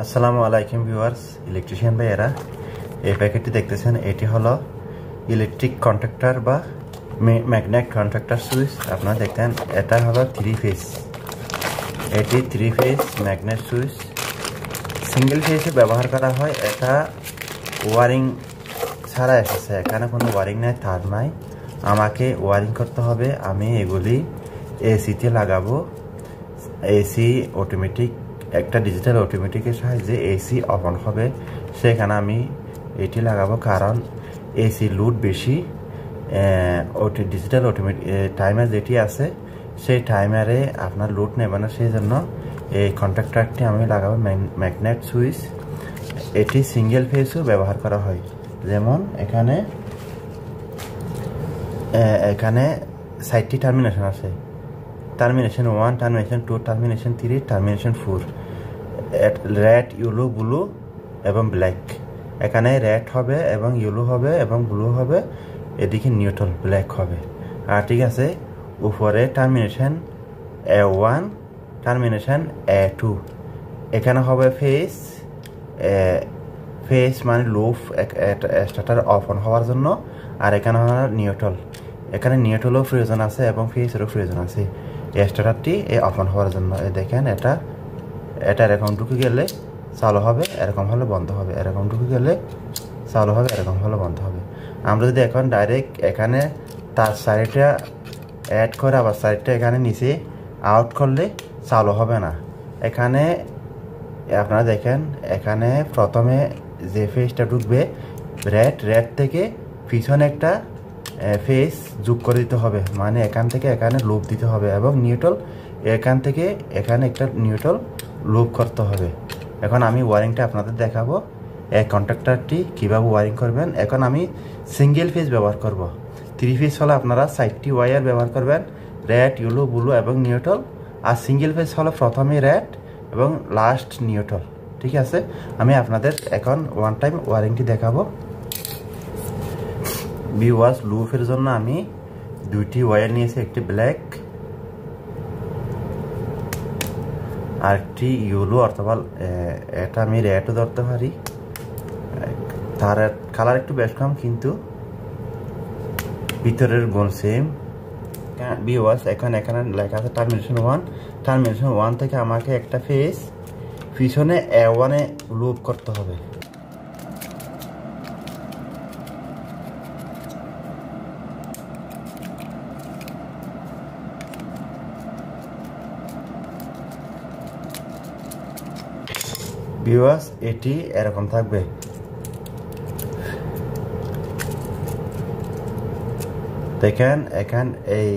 আসসালামু আলাইকুম viewers, electrician ভাইয়েরা, এই প্যাকেটটি দেখতেছেন এটি হলো ইলেকট্রিক কন্ট্যাক্টর বা ম্যাগনেট কন্ট্যাক্টর সুইচ। আপনারা দেখতেন এটা হলো 3 ফেজ। এটি 3 ফেজ ম্যাগনেট সুইচ। সিঙ্গেল ফেজে ব্যবহার করা হয়। এটা ওয়ারিং ছাড়া এসেছে, এখানে কোনো ওয়ারিং নাই, তার নাই। আমাকে ওয়ারিং করতে হবে। আমি এগুলি এসিতে লাগাবো। এসি অটোমেটিক, একটা ডিজিটাল অটোমেটিকের সাহায্যে এসি অন হবে, সেখানে আমি এটি লাগাবো। কারণ এসি লোড বেশি, ডিজিটাল অটোমেটিক টাইমার যেটি আছে সেই টাইমারে আপনার লোড নেবে না, সেই জন্য এই কন্ট্যাক্টরটি আমি লাগাবো ম্যাগনেট সুইচ। এটি সিঙ্গেল ফেজও ব্যবহার করা হয়। যেমন এখানে 60টি টার্মিনেশন আছে। Termination 1, termination 2, termination 3, termination 4। Red, yellow, blue এবং ব্ল্যাক। এখানে রেড হবে এবং ইয়েলো হবে এবং ব্লু হবে, এদিকে নিউট্রাল ব্ল্যাক হবে। আর ঠিক আছে, উপরে টার্মিনেশন A1, টার্মিনেশন A2। এখানে হবে ফেজ মানে লুপ, স্টার্টার অফ অন হওয়ার জন্য। আর এখানে হবে নিউট্রাল। এখানে নিউট্রালও প্রয়োজন আছে এবং ফেজেরও প্রয়োজন আছে স্টার্টারটি অফ অন হওয়ার জন্য। দেখেন এটা এরকম ঢুকে গেলে চালু হবে, এরকম হলে বন্ধ হবে, এরকম ঢুকে গেলে চালু হবে, এরকম হলে বন্ধ হবে। আমরা যদি এখন ডাইরেক্ট এখানে তার সাইডটা অ্যাড করে আবার সাইডটা এখানে নিচে আউট করলে চালু হবে না। এখানে আপনারা দেখেন, এখানে প্রথমে যে ফেজটা ঢুকবে রেড থেকে পিছনে একটা ফেজ যোগ করে দিতে হবে, মানে এখান থেকে এখানে লুপ দিতে হবে, এবং নিউট্রাল এখান থেকে এখানে একটা নিউট্রাল লুপ করতে হবে। এখন আমি ওয়ারিংটা আপনাদের দেখাবো, এই কন্ট্যাক্টরটি কীভাবে ওয়ারিং করবেন। এখন আমি সিঙ্গেল ফেজ ব্যবহার করব। 3 ফেজ হলে আপনারা 4টি ওয়্যার ব্যবহার করবেন, রেড, ইয়েলো, ব্লু এবং নিউট্রাল। আর সিঙ্গেল ফেজ হলে প্রথমে রেড এবং লাস্ট নিউট্রাল। ঠিক আছে, আমি আপনাদের এখন ওয়ান টাইম ওয়ারিংটি দেখাবো। ভিউয়ার্স, লুপের জন্য আমি 2টি ওয়্যার নিয়েছি, একটি ব্ল্যাক আর একটি ইয়েলো, অথবা এটা আমি রেডও ধরতে পারি। তার কালার একটু বেশ কম, কিন্তু ভিতরের গুণ সেম। ভিউয়ার্স, এখানে লেখা আছে টার্মিনেশন 1। টার্মিনেশন 1 থেকে আমাকে একটা ফেজ পিছনে A1-এ লুপ করতে হবে। ভিউয়ার্স, এটি এরকম থাকবে। দেখেন, এই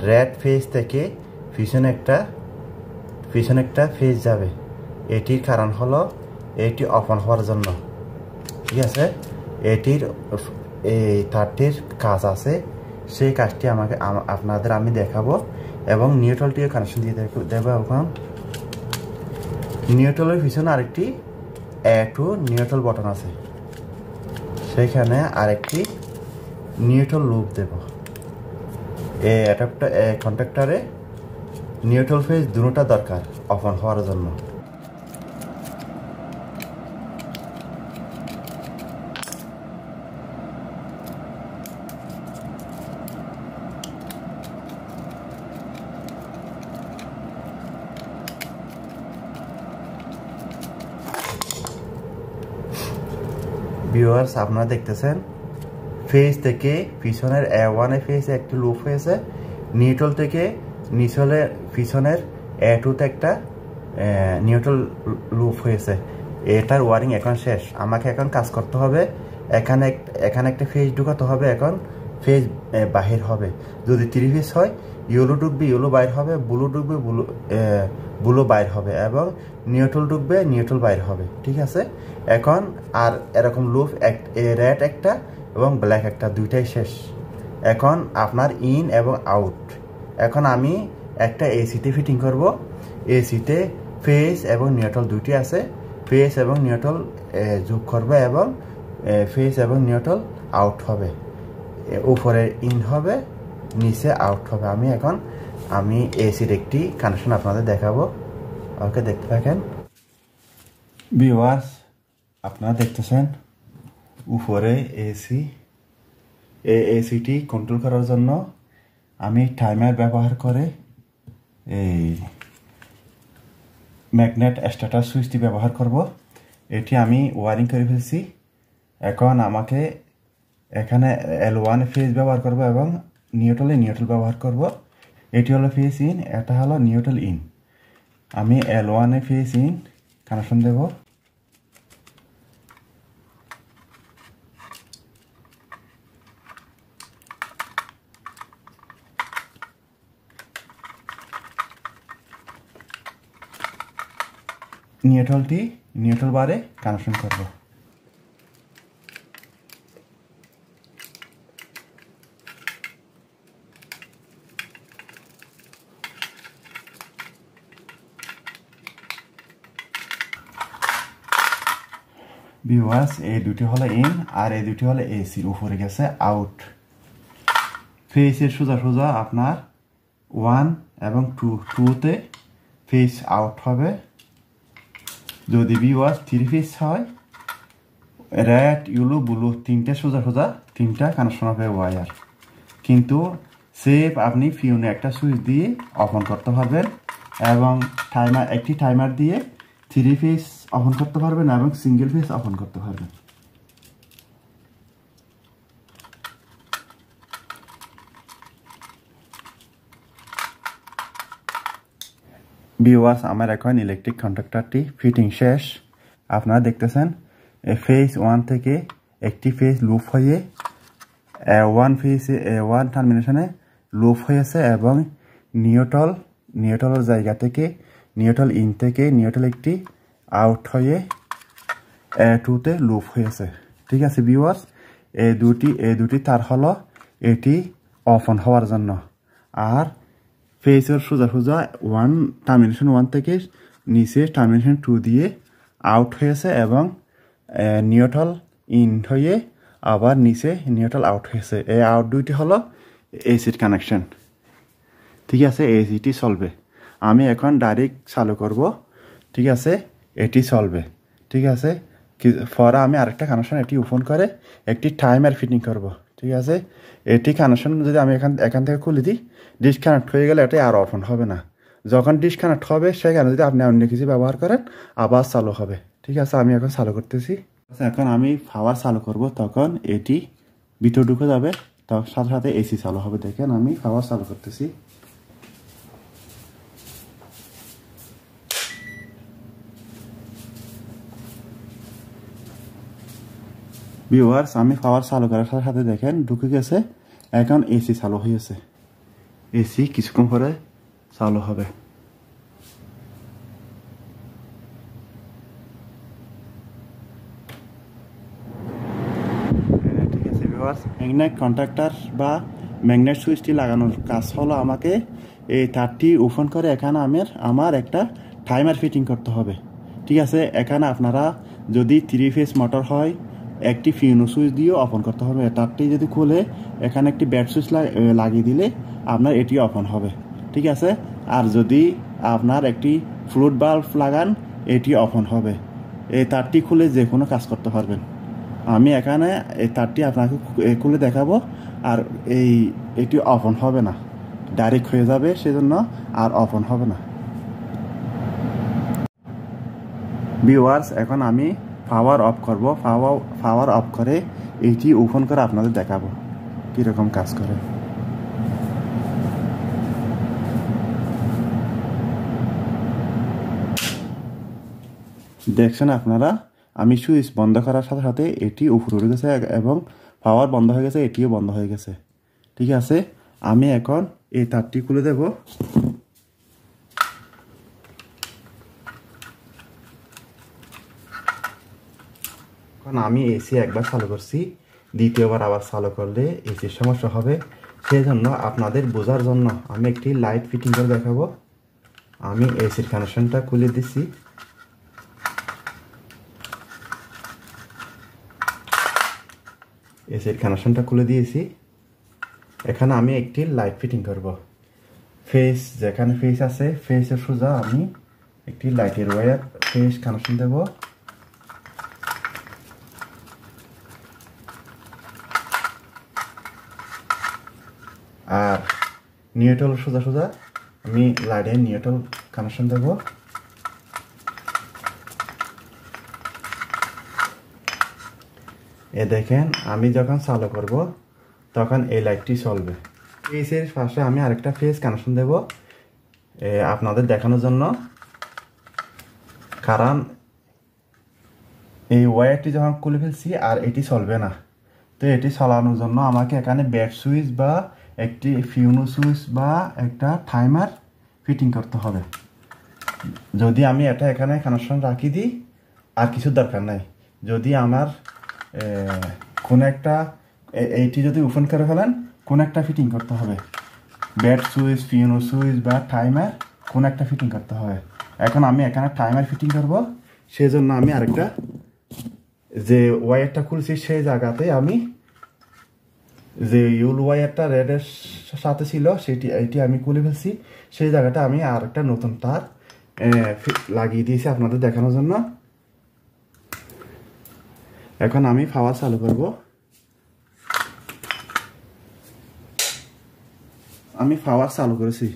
রেড ফেজ থেকে পিছনে একটা ফেজ যাবে। এটির কারণ হলো এটি ওপেন হওয়ার জন্য। ঠিক আছে, এটির এই তারটির কাজ আছে, সেই কাজটি আপনাদের আমি দেখাবো, এবং নিউট্রালটিও কানেকশন দিয়ে দেবো। এখন নিউট্রালের পিছনে আরেকটি A2 নিউট্রাল বটন আছে, সেখানে আরেকটি নিউট্রাল লুপ দেব। এই কন্ট্যাক্টরে নিউট্রাল ফেজ দুটোটা দরকার ওপেন হওয়ার জন্য। ভিউয়ার্স, আপনারা দেখতেছেন ফেজ থেকে পিছনের A1 ফেজে একটি লুপ হয়েছে, নিউট্রাল থেকে পিছনের A2-তে একটা নিউট্রাল লুপ হয়েছে। এটার ওয়ারিং এখন শেষ। আমাকে এখন কাজ করতে হবে। এখানে একটা ফেজ ঢুকাতে হবে। এখন ফেজ বাহির হবে। যদি 3 ফেজ হয়, ইয়েলো ঢুকবে, ইয়েলো বাইর হবে, ব্লু ঢুকবে, ব্লু বাইর হবে, এবং নিউট্রাল ঢুকবে, নিউট্রাল বাইর হবে। ঠিক আছে, এখন আর এরকম লুপ রেড একটা এবং ব্ল্যাক একটা, দুইটাই শেষ। এখন আপনার ইন এবং আউট। এখন আমি একটা এসিতে ফিটিং করব। এসিতে ফেজ এবং নিউট্রাল দুইটি আছে। ফেজ এবং নিউট্রাল যোগ করবে, এবং ফেজ এবং নিউট্রাল আউট হবে। উপরে ইন হবে, নিচে আউট হবে। আমি এসির একটি কানেকশন আপনাদের দেখাবো। ওকে, দেখতে থাকেন। ভিউয়ার্স আপনারা দেখতেছেন উপরে এসি, এই এসিটি কন্ট্রোল করার জন্য আমি টাইমার ব্যবহার করে এই ম্যাগনেট স্ট্যাটাস সুইচটি ব্যবহার করব। এটি আমি ওয়ারিং করে ফেলছি। এখন আমাকে এখানে L1 ফেজ ব্যবহার করব এবং নিউট্রাল ব্যবহার করব। এটি হলো ফেজ ইন, এটা হলো নিউট্রাল ইন। আমি L1 ফেজ ইন কানেকশন দেব। নিউট্রাল বারে কানেকশন করব। ভিউয়ার্স এই দুটি হলো ইন আর এই দুটি হলো এসি, উপরে গেছে আউট। ফেসের সোজা আপনার 1 এবং 2তে ফেস আউট হবে। যদি ভিউয়ার্স 3 ফেস হয়, রেড ইয়েলো ব্লু তিনটা সোজা তিনটা কানেকশন হবে ওয়্যার। কিন্তু সেভ আপনি ফিউনে একটা সুইচ দিয়ে অন করতে পারবেন এবং একটি টাইমার দিয়ে 3 ফেস অন করতে পারবেন এবং সিঙ্গেল ফেস অন করতে পারবেন। ভিউয়ার্স আমার এখন ইলেকট্রিক কন্ট্যাক্টরটি ফিটিং শেষ। আপনারা দেখতেছেন ফেজ 1 থেকে একটি ফেজ লুপ হয়ে 1 টার্মিনেশনে লুপ হয়েছে এবং নিউট্রালের জায়গা থেকে নিউট্রাল ইন থেকে নিউট্রাল একটি আউট হয়ে 2তে লুপ হয়েছে। ঠিক আছে ভিউয়ার্স, এই দুটি তার হলো এটি অন হওয়ার জন্য। আর ফেসের সোজা 1 টার্মিনেশন 1 থেকে নিচে টার্মিনেশন 2 দিয়ে আউট হয়েছে এবং নিউট্রাল ইন হয়ে আবার নিচে নিউট্রাল আউট হয়েছে। এই আউট দুইটি হলো এসির কানেকশন। ঠিক আছে, এসিটি চলবে। আমি এখন ডাইরেক্ট চালু করব। ঠিক আছে, এটি চলবে। ঠিক আছে, পরে আমি আরেকটা কানেকশন এটি ওপেন করে একটি টাইমার ফিটিং করব। ঠিক আছে, এটি কানেকশন যদি আমি এখান থেকে খুলে দিই, ডিসকানেক্ট হয়ে গেলে এটাই আর অন হবে না। যখন ডিসকানেক্ট হবে সেখানে যদি আপনি অন্য কিছু ব্যবহার করেন আবার চালু হবে। ঠিক আছে, আমি এখন চালু করতেছি। এখন আমি পাওয়ার চালু করব, তখন এটি ভিতর ঢুকে যাবে, তখন সাথে এসি চালু হবে। দেখেন আমি পাওয়ার চালু করতেছি। ভিউয়ার্স আমি পাওয়ার চালু করার সাথে দেখেন ঢুকে গেছে। এখন এসি চালু হয়েছে। এসি কিছুক্ষণ পরে চালু হবে। ঠিক আছে ভিউয়ার্স, ম্যাগনেট কন্ট্যাক্টর বা ম্যাগনেট সুইচটি লাগানোর কাজ হলো আমাকে এই তারটি ওপেন করে এখানে আমার একটা টাইমার ফিটিং করতে হবে। ঠিক আছে, এখানে আপনারা যদি 3 ফেজ মোটর হয় একটি ফিউনো সুইচ দিয়েও অন করতে হবে। তারটি যদি খুলে এখানে একটি ব্যাট সুইচ লাগিয়ে দিলে আপনার এটি অন হবে। ঠিক আছে, আর যদি আপনার একটি ফ্লুট বাল্ব লাগান এটি অন হবে। এই তারটি খুলে যে কোনো কাজ করতে পারবেন। আমি এখানে এই তারটি আপনাকে খুলে দেখাবো। আর এটি অন হবে না, ডাইরেক্ট হয়ে যাবে, সেজন্য আর অন হবে না। ভিউয়ার্স এখন আমি পাওয়ার অফ করব। পাওয়ার অফ করে এইটি ওপেন করে আপনাদের দেখাবো কীরকম কাজ করে। দেখছেন আপনারা, আমি সুইচ বন্ধ করার সাথে এটি উপরে উঠে গেছে এবং পাওয়ার বন্ধ হয়ে গেছে, এটিও বন্ধ হয়ে গেছে। ঠিক আছে, আমি এখন এই তারটি খুলে দেব। এখন আমি এসি একবার চালু করছি, দ্বিতীয়বার আবার চালু করলে এসির সমস্যা হবে। সেই জন্য আপনাদের বোঝার জন্য আমি একটি লাইট ফিটিং করে দেখাবো। আমি এসির কানেকশনটা খুলে দিচ্ছি। এসির কানেকশনটা খুলে দিয়েছি। এখানে আমি একটি লাইট ফিটিং করব। ফেস যেখানে ফেস আছে ফেসের সোজা আমি একটি লাইটের ওয়্যার ফেস কানেকশন দেব। নিউট্রাল সোজা সোজা আমি লাইটে নিউট্রাল কানেকশন দেব। এ দেখেন আমি যখন চালু করব তখন এই লাইটটি চলবে। ফেসের পাশে আমি আরেকটা ফেস কানেকশন দেব আপনাদের দেখানোর জন্য, কারণ এই ওয়্যারটি যখন খুলে ফেলছি আর এটি চলবে না। তো এটি চালানোর জন্য আমাকে এখানে ব্যাট সুইচ বা একটি ফিউনো সুইচ বা একটা টাইমার ফিটিং করতে হবে। যদি আমি এটা এখানে কানেকশন রাখি দিই আর কিছু দরকার নাই। যদি আমার কোনো একটা এইটি যদি ওপেন করে ফেলেন কোনো একটা ফিটিং করতে হবে, ব্যাট সুইচ, ফিউনো সুইচ বা টাইমার কোনো একটা ফিটিং করতে হবে। এখন আমি এখানে টাইমার ফিটিং করব, সেই জন্য আমি আরেকটা যে ওয়্যারটা খুলছি সেই জায়গাতে আমি যে ইউল ওয়্যারটা রেডের সাথে ছিল এটি আমি খুলে ফেলছি। সেই জায়গাটা আমি আরেকটা নতুন তার লাগিয়ে দিয়েছি আপনাদের দেখানোর জন্য। এখন আমি পাওয়ার চালু করব। আমি পাওয়ার চালু করেছি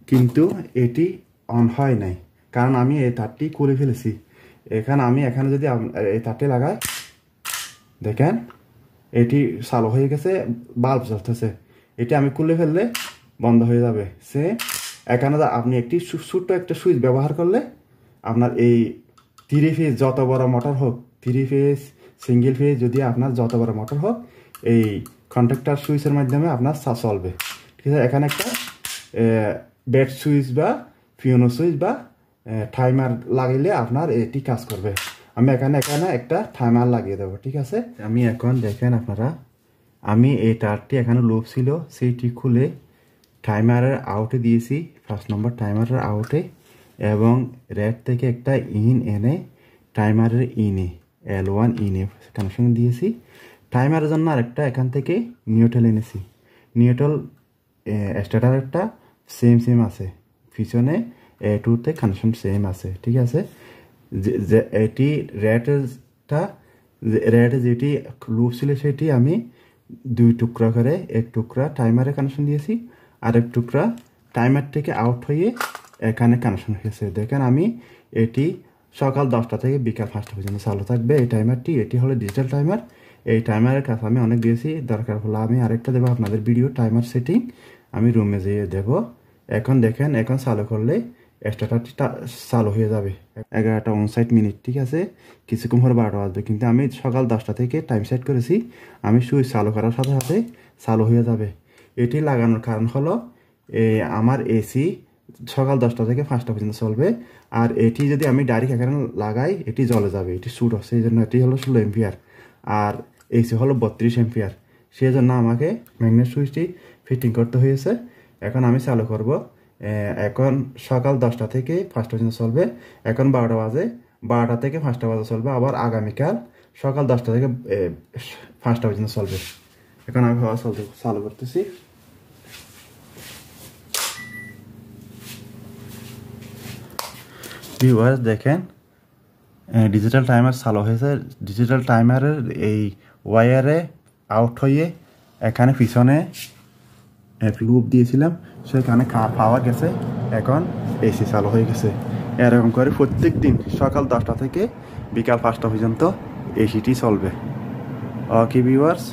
কিন্তু এটি অন হয় নাই, কারণ আমি এই তারটি খুলে ফেলেছি। এখানে যদি এই তারটি লাগাই দেখেন এটি চালু হয়ে গেছে, বাল্ব জ্বলতেছে। এটি আমি খুলে ফেললে বন্ধ হয়ে যাবে। এখানে আপনি একটি ছোট্ট একটা সুইচ ব্যবহার করলে আপনার এই 3 ফেজ যত বড় মোটর হোক, 3 ফেজ সিঙ্গেল ফেজ যদি আপনার যত বড় মোটর হোক এই কন্ট্যাক্টর সুইচের মাধ্যমে আপনার চলবে। ঠিক আছে, এখানে একটা ব্যাট সুইচ বা ফিউনো সুইচ বা টাইমার লাগাইলে আপনার এটি কাজ করবে। আমি এখানে একটা টাইমার লাগিয়ে দেবো। ঠিক আছে, আমি এখন দেখেন আপনারা, আমি এই তারটি এখানে লুপ ছিল সেইটি খুলে টাইমারের আউটে দিয়েছি, 1 নম্বর টাইমারের আউটে, এবং রেড থেকে একটা ইন এনে টাইমারের ইনে L1 ইনে কানেকশন দিয়েছি। টাইমারের জন্য আরেকটা এখান থেকে নিউট্রাল এনেছি। নিউট্রাল স্টার্টার একটা সেম আছে, পিছনে A2-তে কানেকশন সেম আছে। ঠিক আছে, যে এটি রেড যেটি লুপ ছিল সেটি আমি 2 টুকরা করে, এক টুকরা টাইমারে কানেকশন দিয়েছি আর এক টুকরা টাইমার থেকে আউট হয়ে এখানে কানেকশন হয়েছে। দেখেন আমি এটি সকাল 10টা থেকে বিকাল 5টা পর্যন্ত চালু থাকবে এই টাইমারটি। এটি হলো ডিজিটাল টাইমার। এই টাইমারের কাছে আমি অনেক দিয়েছি, দরকার হলে আমি আরেকটা দেবো আপনাদের ভিডিও টাইমার সেটিং, আমি রুমে যেয়ে দেব। এখন দেখেন, এখন চালু করলে স্টার্টারটি চালু হয়ে যাবে 11টা 59 মিনিট। ঠিক আছে, কিছুক্ষণ পর 12টা বাজবে, কিন্তু আমি সকাল 10টা থেকে টাইম সেট করেছি। আমি সুইচ চালু করার সাথে সাথে চালু হয়ে যাবে। এটি লাগানোর কারণ হলো আমার এসি সকাল 10টা থেকে 5টা পর্যন্ত চলবে, আর এটি যদি আমি ডাইরেক্ট এখানে লাগাই এটি জ্বলে যাবে, এটি শুট হচ্ছে। এই জন্য এটি হলো 16 এম্পিয়ার আর এসি হলো 32 এম্পিয়ার। সেই জন্য আমাকে ম্যাগনেট সুইচটি ফিটিং করতে হয়েছে। এখন আমি চালু করব। এখন সকাল 10টা থেকে 5টা পর্যন্ত চলবে। এখন 12টা বাজে, 12টা থেকে 5টা বাজে চলবে। আবার আগামীকাল সকাল 10টা থেকে 5টা পর্যন্ত চলবে। এখন আমি চালু করতেছি। ভিউয়ার্স দেখেন, ডিজিটাল টাইমার চালু হয়েছে। ডিজিটাল টাইমারের এই ওয়্যারে আউট হয়ে এখানে পিছনে লুপ দিয়েছিলাম, সেখানে পাওয়া গেছে। এখন এসি চালু হয়ে গেছে। এরকম করে প্রত্যেক দিন সকাল 10টা থেকে বিকাল 5টা পর্যন্ত এসিটি চলবে। Okay viewers.